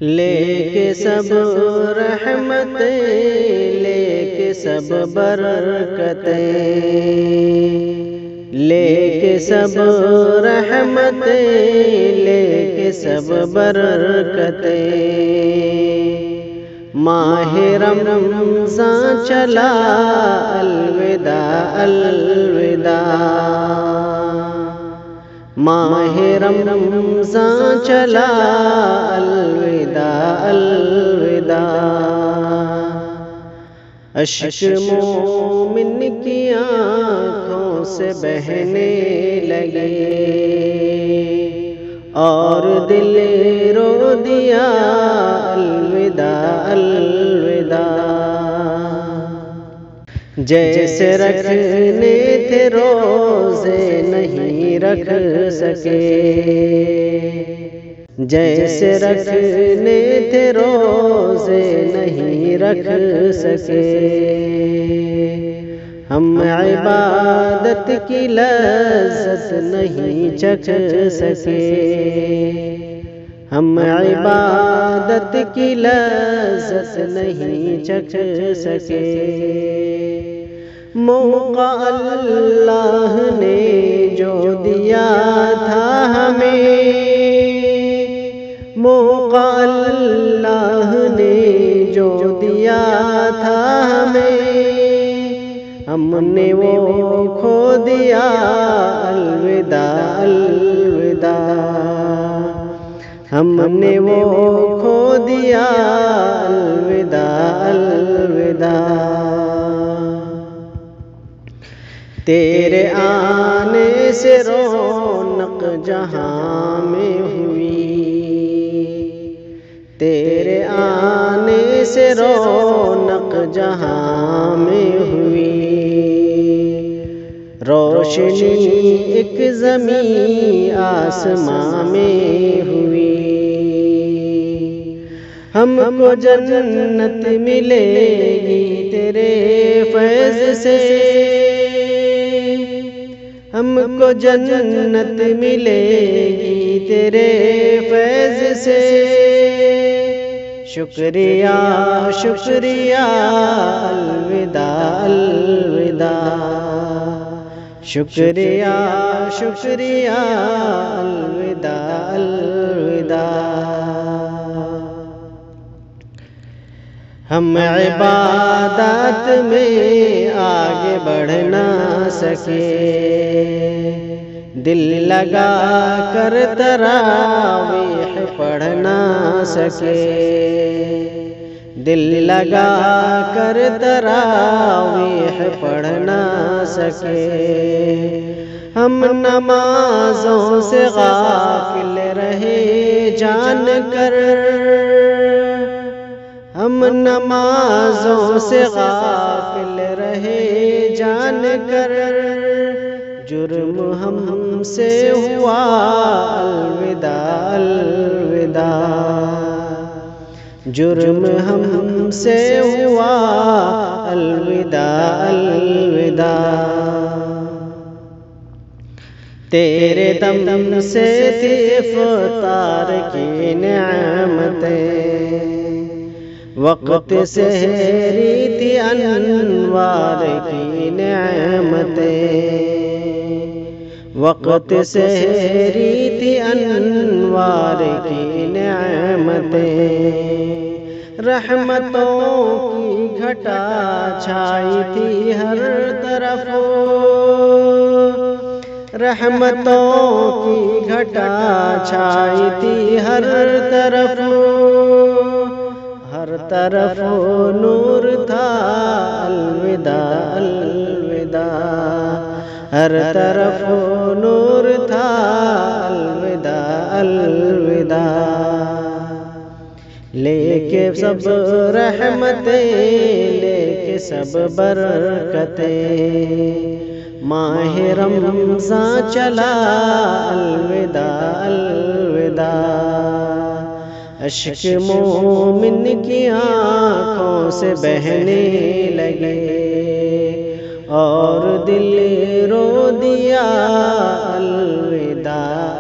لے کے سب رحمتیں، لے کے سب برکتیں، لے کے سب رحمتیں، لے کے سب برکتیں، ماہ رمضان چلا الوداع الوداع، ماہ رمضان چلا الوداع الوداع، اشک مومن کی آنکھوں سے بہنے لگے اور دل رو دیا الوداع الوداع، جیسے رکھنے تھے روزے نہیں رکھ سکے، جیسے رکھنے تھے روزے نہیں رکھ سکے، ہم عبادت کی لذت نہیں چکھ سکے، ہم عبادت کی لذت نہیں چکھ سکے، موقع اللہ نے جو دیا تھا ہمیں، موقع اللہ نے جو دیا تھا ہمیں، ہم نے وہ کھو دیا الوداع الوداع، ہم نے وہ کھو دیا الوداع الوداع، تیرے آنے سے رونق جہاں میں ہوئی، تیرے آنے سے رونق جہاں میں ہوئی، روشنی ایک زمین آسمان میں ہوئی، ہم کو جنت ملے گی تیرے فیض سے، ہم کو جنت ملے گی تیرے فیض سے، شکریہ شکریہ الوداع الوداع، شکریہ شکریہ الوداع الوداع، ہم عبادات میں آگے بڑھ نہ سکے، دل لگا کر تراویح پڑھ نہ سکے، دل لگا کر تراویح پڑھ نہ سکے، ہم نمازوں سے غافل رہے جان کر، ہم نمازوں سے غافل رہے جان کر، جرم ہم سے ہوا الوداع الوداع، جرم ہم سے ہوا الوداع الوداع، تیرے دم سے تھی افطار کی نعمتیں، وقت سحری تھی انوار کی نعمتیں، وقت سحری تھی انوار کی نعمتیں، رحمتوں کی گھٹا چھائی تھی ہر طرف، رحمتوں کی گھٹا چھائی تھی ہر طرف، ہر طرف نور تھا الوداع الوداع، ہر طرف نور تھا الوداع الوداع، لے کے سب رحمتیں، لے کے سب برکتیں، ماہ رمضان چلا الوداع الوداع، اشک مومن کی آنکھوں سے بہنے لگے اور دل رو دیا الوداع